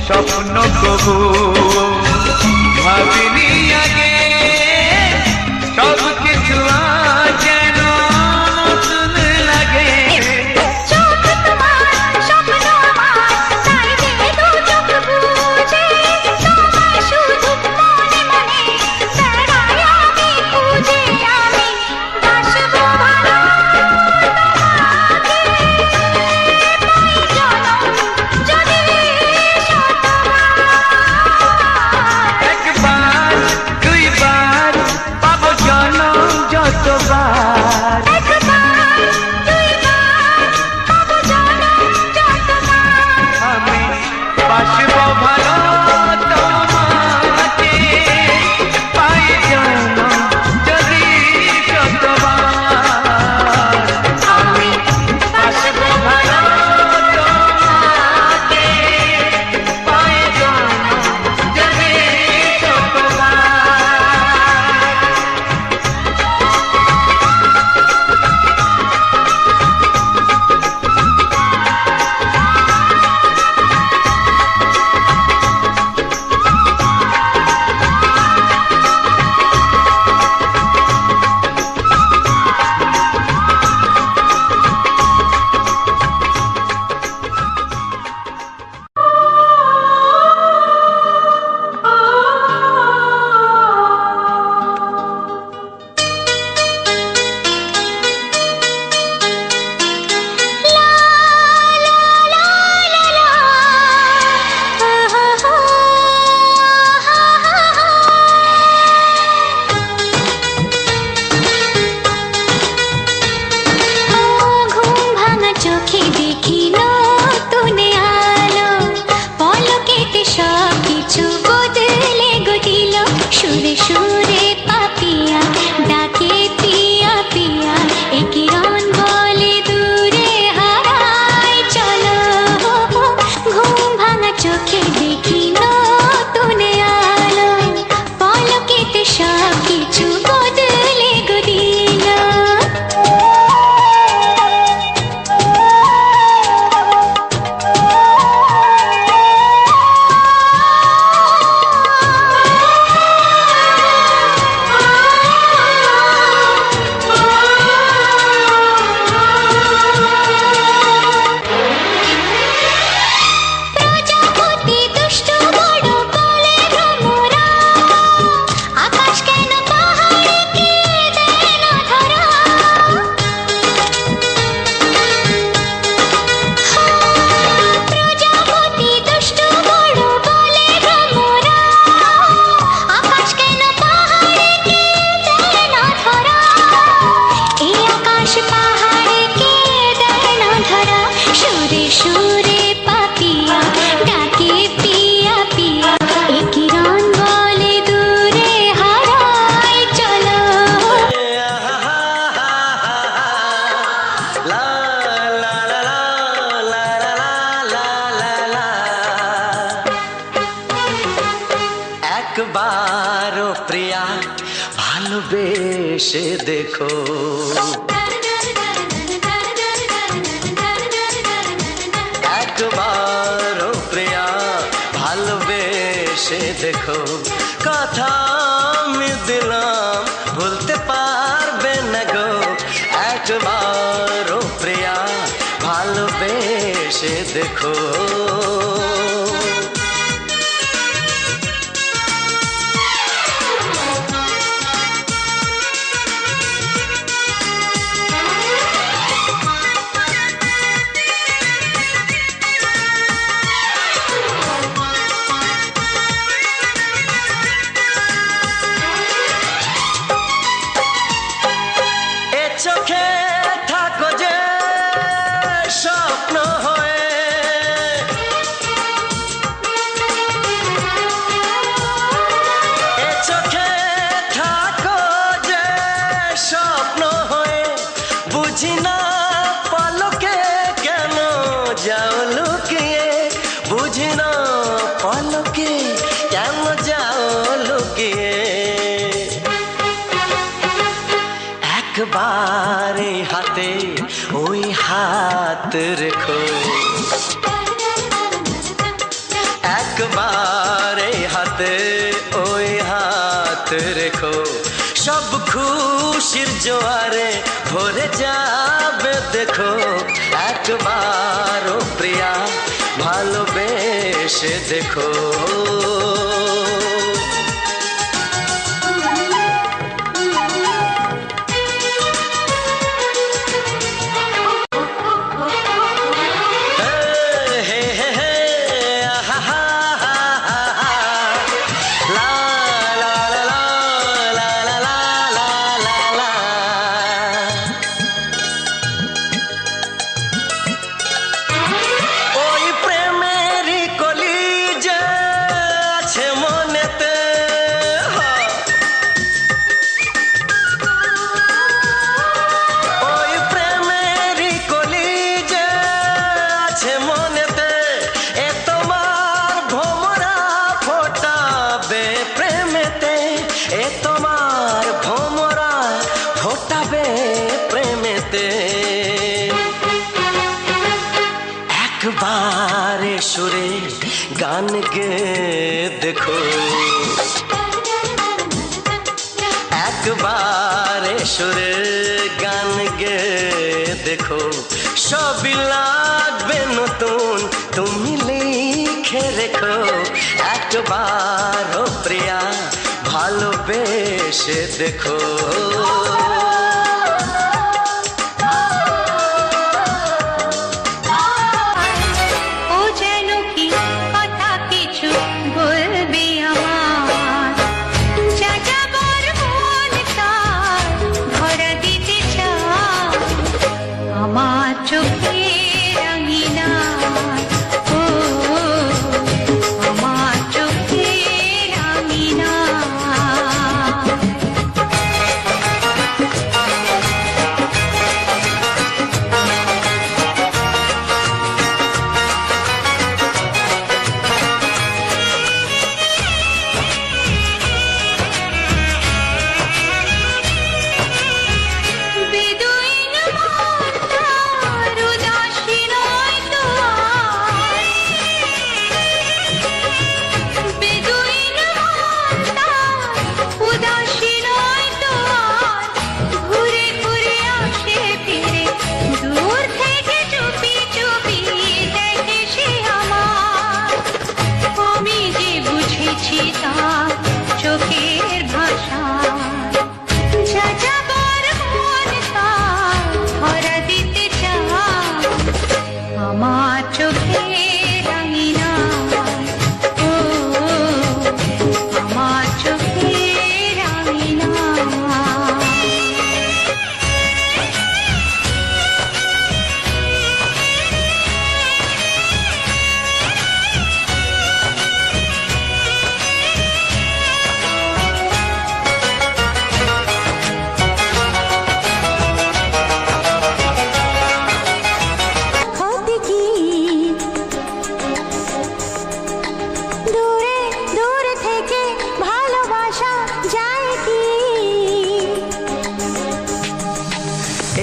স্বপ্ন কবু ভাবিনি আগে, সব কিছু যেন নতুন লাগে। একবারও প্রিয়া ভালোবেসে দেখো, একবারও প্রিয়া ভালোবেসে দেখো। কথা আমি দিলাম ভুলতে পারবে না গো, একবারও প্রিয়া ভালোবেসে দেখো। চোখে থাকো যে স্বপ্ন হয়ে, এ চোখে থাকো যে স্বপ্ন হয়ে, বুঝি না পলকে কেন যাও লুকিয়ে, বুঝি না পলকে কেন যাও লুকিয়ে। একবার হাতে ওই হাত রেখো, খুশির জোয়ারে ভরে যাবে দেখো একবার ও প্রিয়া ভালোবেসে দেখো একবারে সুরে গান গে দেখো একবারে সুরে গান গে দেখো সবই লাগবে নতুন তুমি লিখে রেখো একবার ও প্রিয়া ভালোবেসে দেখো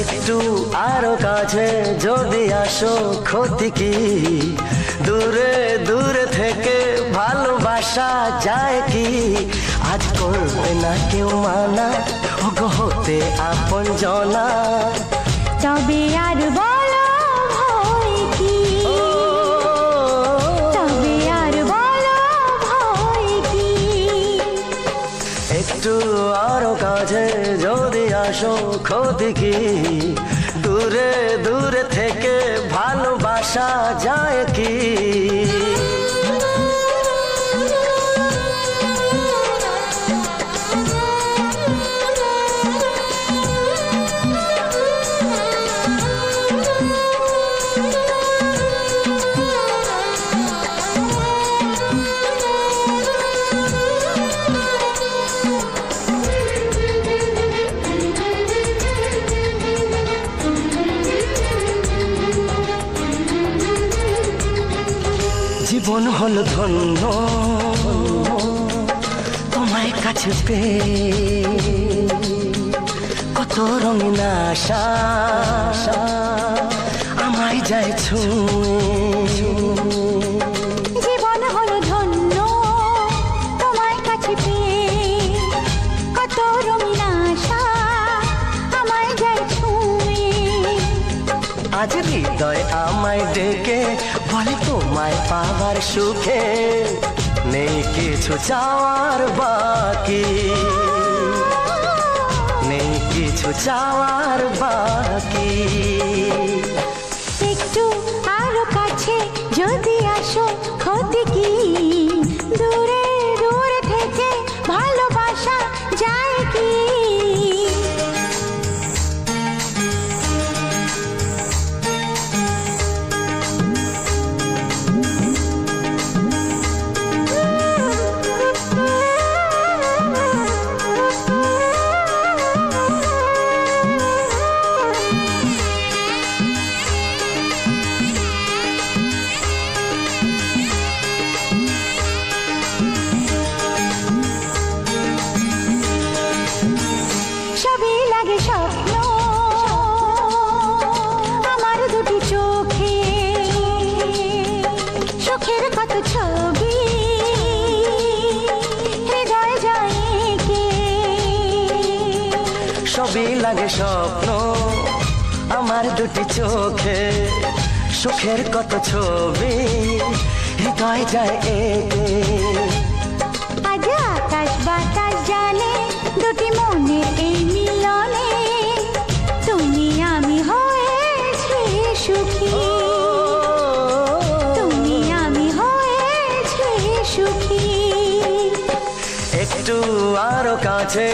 একটু আরো কাছে যদি আসো ক্ষতি কি দূরে দূরে থেকে ভালোবাসা যায় কি আজ করবে না কেউ মানা ওগো হতে আপন জনা তবে আর বলো ভয় কি তবে আর বলো ভয় কি একটু আরো কাছে যদি আসো ক্ষতি কি দূরে দূরে থেকে ভালোবাসা যায় কি জীবন হলো ধন্য তোমায় কাছে পেয়ে কত রঙিন আশা আমায় যায় ছুঁয়ে জীবন হলো ধন্য তোমায় কাছে পেয়ে কত রঙিন আশা বুকে বলে তোমায় পাওয়ার সুখে নেই কিছু চাওয়ার বাকি, নেই কিছু চাওয়ার বাকি। একটু আরো কাছে যদি আসো ক্ষতি কি, দূরে দূরে থেকে ভালোবাসা যায় কি? সবই লাগে স্বপ্ন আমার দুটি চোখে, চোখের কত ছবি হৃদয় যায় কে। সবই লাগে স্বপ্ন আমার দুটি চোখে, সুখের কত ছবি হৃদয় যায় একে। আজ আকাশ বাতাস জানে দুটি মনের এই মিলনে, তুমি আমি হয়েছি সুখী, তুমি আমি হয়েছি সুখী। একটু আরো কাছে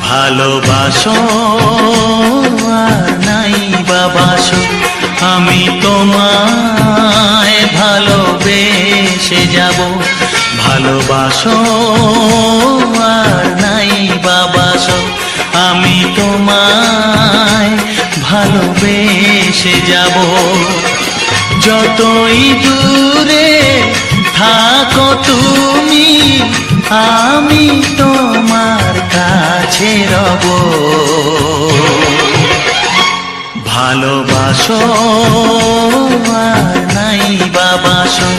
ভালোবাসো আর নাই বাবাসো, আমি তোমায় ভালোবেসে যাব। ভালোবাসো আর নাই বাবাসো, আমি তোমায় ভালোবেসে যাব। যতই দূরে থাকো তুমি, আমি তোমার কাছে রব। ভালোবাসো আর নাই বাবাসো,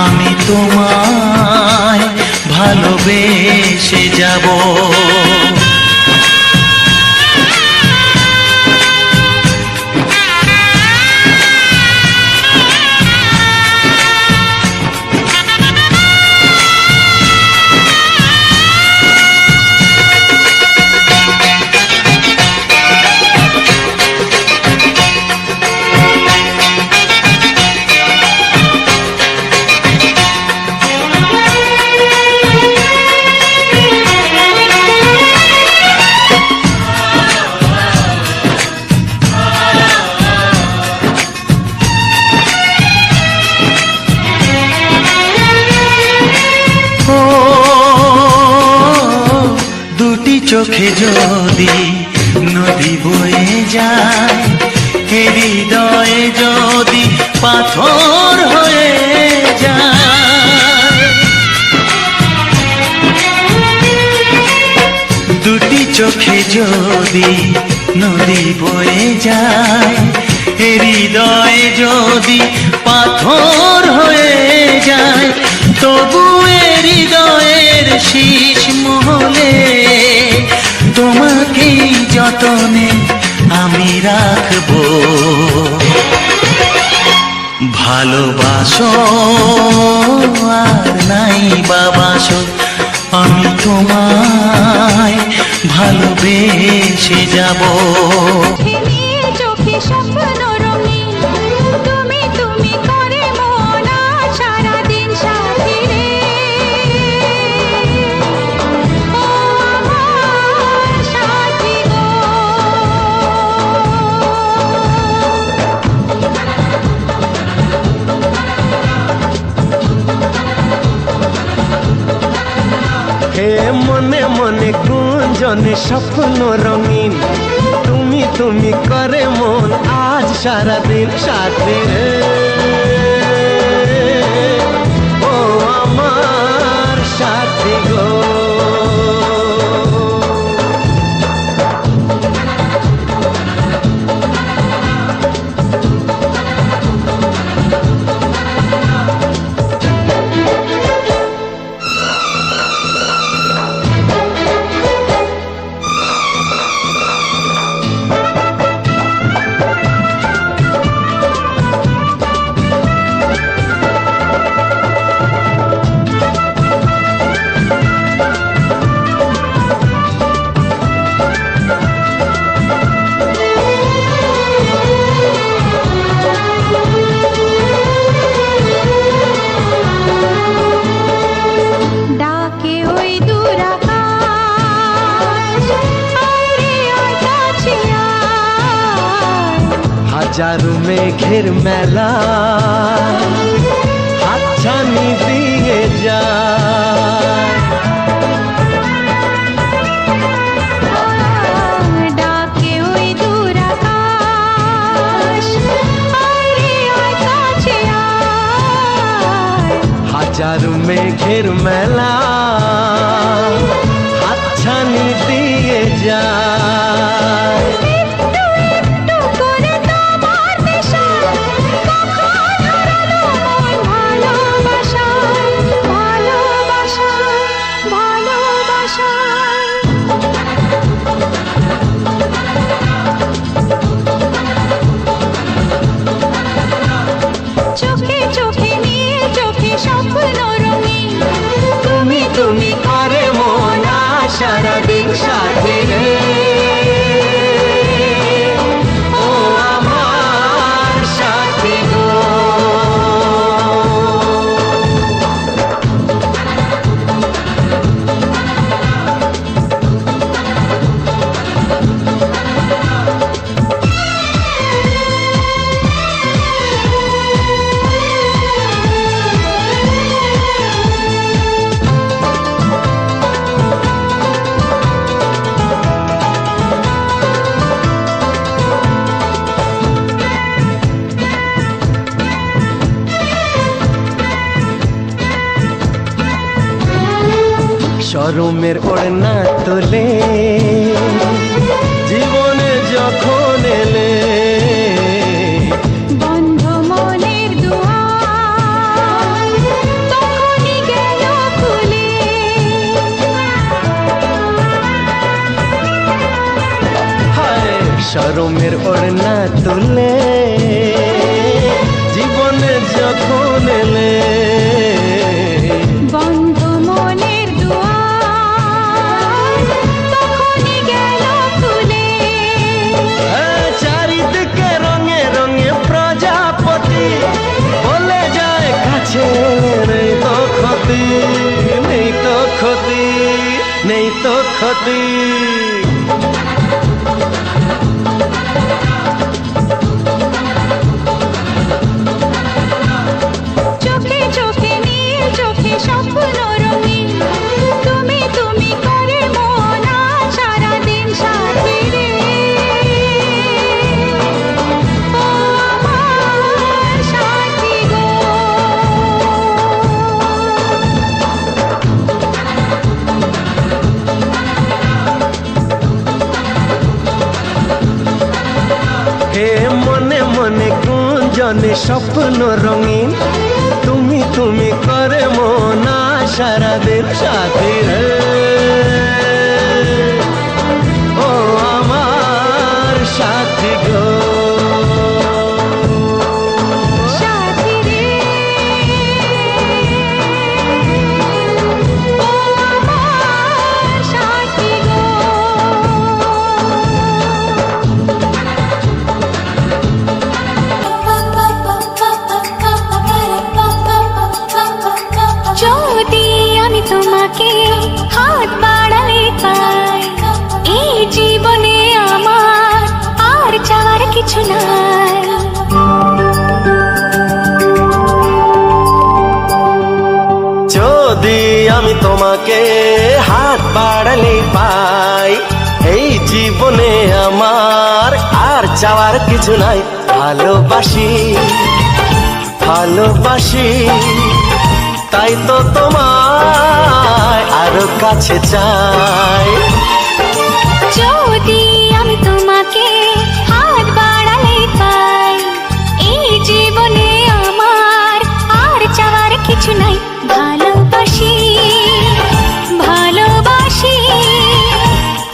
আমি তোমায় ভালোবেসে যাব। চোখে যদি নদী বয়ে যায়, হৃদয়ে যদি পাথর হয়ে যায়। দুটি চোখে যদি নদী বয়ে যায়, হৃদয়ে যদি পাথর হয়ে যায়, তবু হৃদয়ের শীষ মহলে তোমাকে যতনে আমি রাখবো। ভালোবাসো আর নাই বাবাসো, আমি তোমায় ভালোবেসে যাব। চোখে স্বপ্ন রঙিন, তুমি তুমি করে মন সারাদিন সাথী রে। ও আমার সাথী গো, হে মনে মনে গুঞ্জন স্বপ্ন রঙিন, তুমি তুমি করে মন আজ সারাদিন সাথে রে। ও আমার হাজারো মেঘের মেলা হাতছানি দিয়ে যায়। ডাকে ওই দূর আকাশ, আয় রে আয় কাছে আয়। হাজারো মেঘের মেলা হাতছানি দিয়ে যায়। একটু একটু করে তোমার নেশায় কখন হারালো মন ভালোবাসায়, ভালোবাসায়, ভালোবাসায়। চোখে চোখে নীল চোখে স্বপ্ন রঙিন, তুমি তুমি করে মন সারাদিন সাথে রে। ও আমার সাথী গো। শরমের ওড়না তোলে জীবনে যখন এলে, বন্ধ মনের দুয়ার তখনই গেল খুলে। হায় শরমের ওড়না তোলে জীবনে যখন এলে, বন্ধ মনের দুয়ার তখনই গেল খুলে। চারিদিকে রঙে রঙে প্রজাপতি বলে যায় কাছে, নেই তো ক্ষতি, নেই তো ক্ষতি, নেই তো ক্ষতি। চোখে চোখে নীল চোখে স্বপ্ন রঙিন, তুমি তুমি করে মন সারাদিন সাথী রে। ও আমার সাথী গো। হে মনে মনে গুঞ্জনে স্বপ্ন রঙিন, তুমি তুমি করে মন সারাদিন সাথী রে। ও আমার সাথী গো। সাথী রে, ও আমার সাথী গো। যদি আমি তোমাকে হাত বাড়ালে পাই, এই জীবনে আমার আর চাওয়ার কিছু নাই। যদি আমি তোমাকে হাত বাড়ালে পাই, এই জীবনে আমার আর চাওয়ার কিছু নাই। ভালোবাসি ভালোবাসি তাই তো তোমায় আরো কাছে চাই। যদি আমি তোমাকে হাত বাড়ালে পাই, এই জীবনে আমার আর চাওয়ার কিছু নাই। ভালোবাসি ভালোবাসি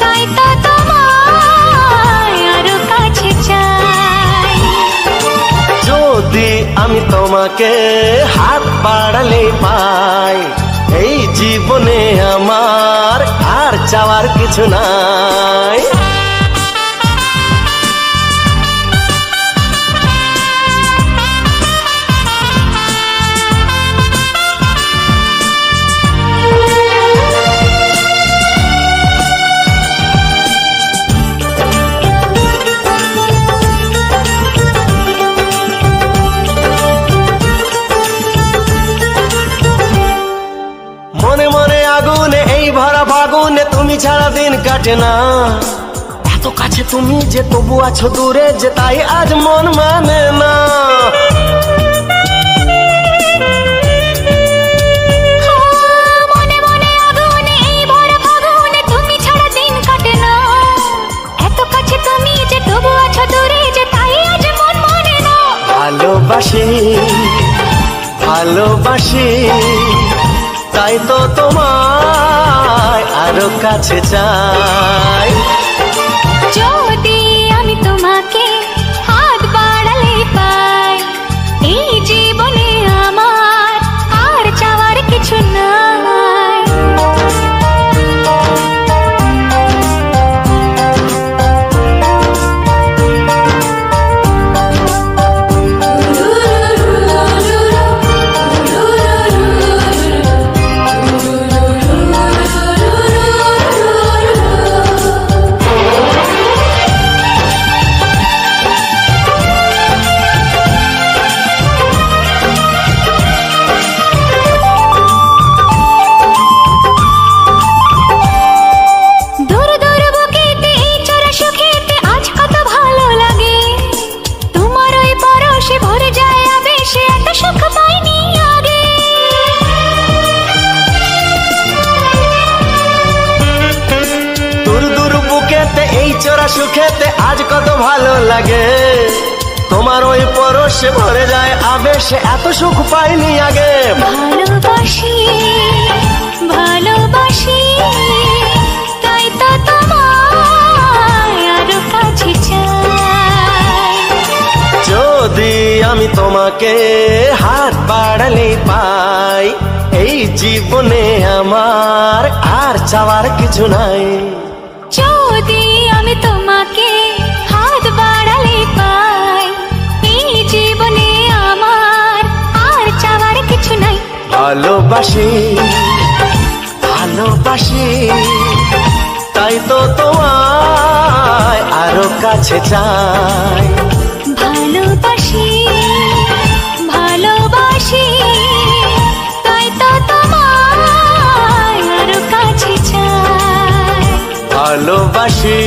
তাই তো তোমায় আরো কাছে চাই। যদি আমি তোমাকে হাত বাড়ালে পাই, এই জীবনে আমার আর চাওয়ার কিছু নাই। আগুনে এই ভরা ফাগুনে তুমি ছাড়া দিন কাটে না। এত কাছে তুমি যে তবু আছো দূরে যে তাই আজ মন মানে না। মনে মনে আগুনে এই ভরা ফাগুনে তুমি ছাড়া দিন কাটে না। এত কাছে তুমি যে তবু আছো দূরে যে তাই আজ মন মানে না। ভালোবাসি ভালোবাসি তাই তো তোমায় আরো কাছে চাই। যদি আমি তোমাকে হাত বাড়ালে পাই, এই জীবনে আমার আর চাওয়ার কিছু নাই। দূর দূর বুকেতে এই চোরা সুখেতে আজ কত ভালো লাগে। তোমার ওই পরশে ভরে যায় আবেশে, এত সুখ পাইনি আগে। দূর দূর বুকেতে এই চোরা সুখেতে আজ কত ভালো লাগে। তোমার ওই পরশে ভরে যায় আবেশে, এত সুখ পাইনি আগে। ভালোবাসি ভালোবাসি তাই তো তোমায় আরো কাছে চাই। যদি আমি তোমাকে হাত বাড়ালে পাই, এই জীবনে আমার আর চাওয়ার কিছু নাই। যদি আমি তোমাকে হাত বাড়ালে পাই, এই জীবনে আমার আর চাওয়ার কিছু নাই। ভালোবাসি ভালোবাসি তাই তো তোমায় আরো কাছে চাই। ভালোবাসি ভালোবাসি তাই তো তোমায় আরো কাছে চাই। ভালোবাসি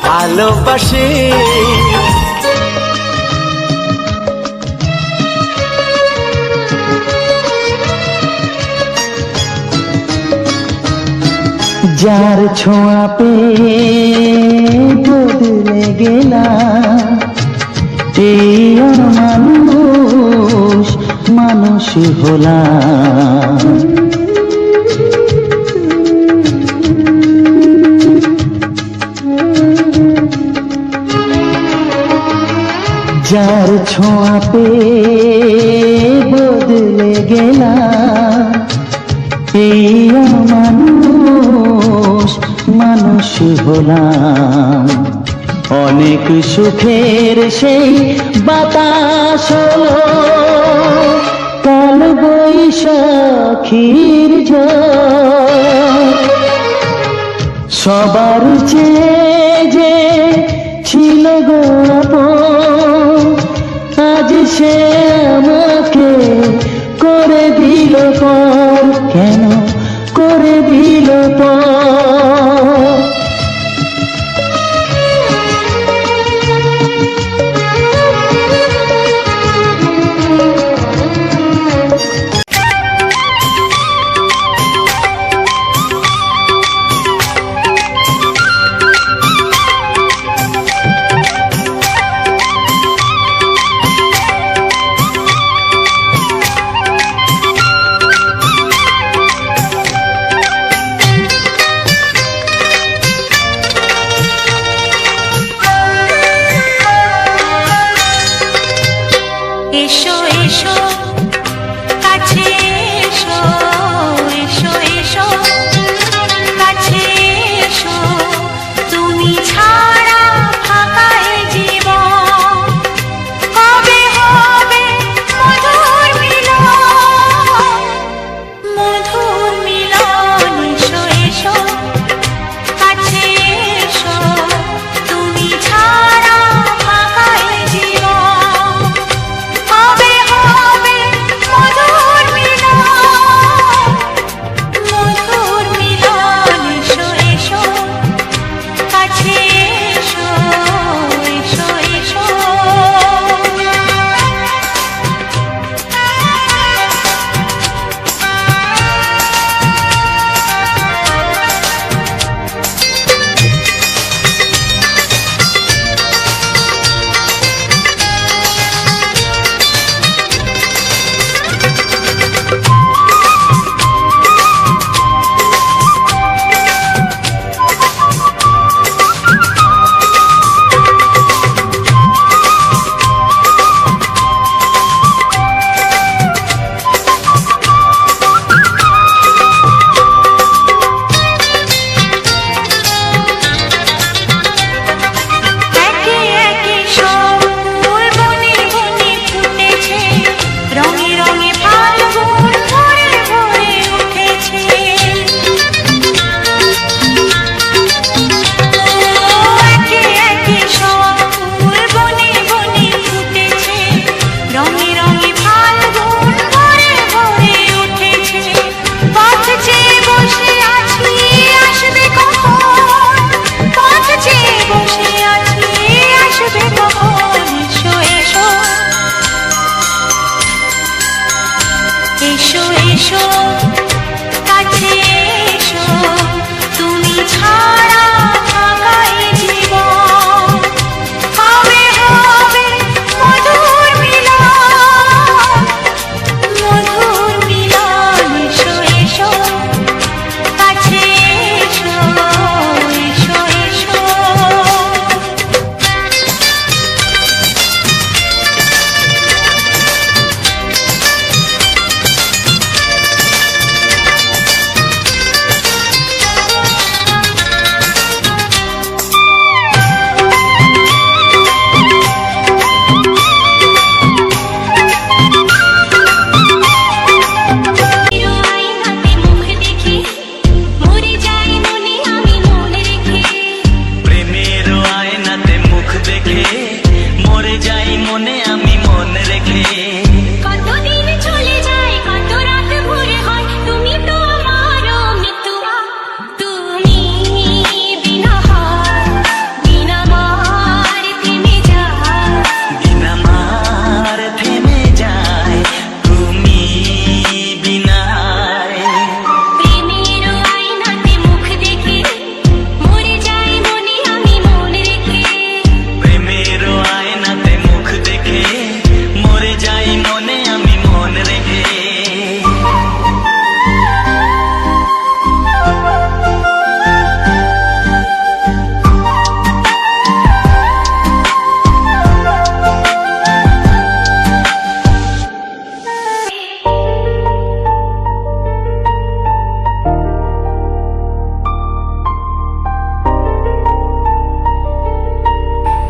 ভালোবাসি যার ছোঁয়া পেয়ে বদলে গেলাম, এই মানুষ মানুষ হলাম। যার ছোঁয়া পেয়ে বদলে গেলাম, এই মানুষ মানুষ হলাম। অনেক সুখের সেই বাতাস হলো, কাল বৈশাখীর ঝড়। সবার চেয়ে যে ছিল গো আপন, আজ সে আমাকে করে দিল পর। কেন করে দিল পর?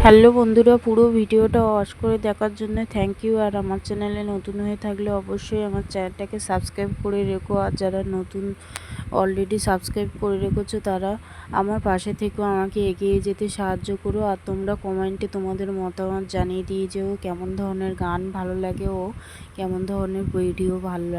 হ্যালো বন্ধুরা, পুরো ভিডিওটা ওয়াচ করে দেখার জন্য থ্যাংক ইউ। আর আমার চ্যানেলে নতুন হয়ে থাকলে অবশ্যই আমার চ্যানেলটাকে সাবস্ক্রাইব করে রেখো। আর যারা নতুন অলরেডি সাবস্ক্রাইব করে রেখেছো তারা আমার পাশে থেকেও আমাকে এগিয়ে যেতে সাহায্য করো। আর তোমরা কমেন্টে তোমাদের মতামত জানিয়ে দিয়ে যেও কেমন ধরনের গান ভালো লাগে ও কেমন ধরনের ভিডিও ভালো লাগে।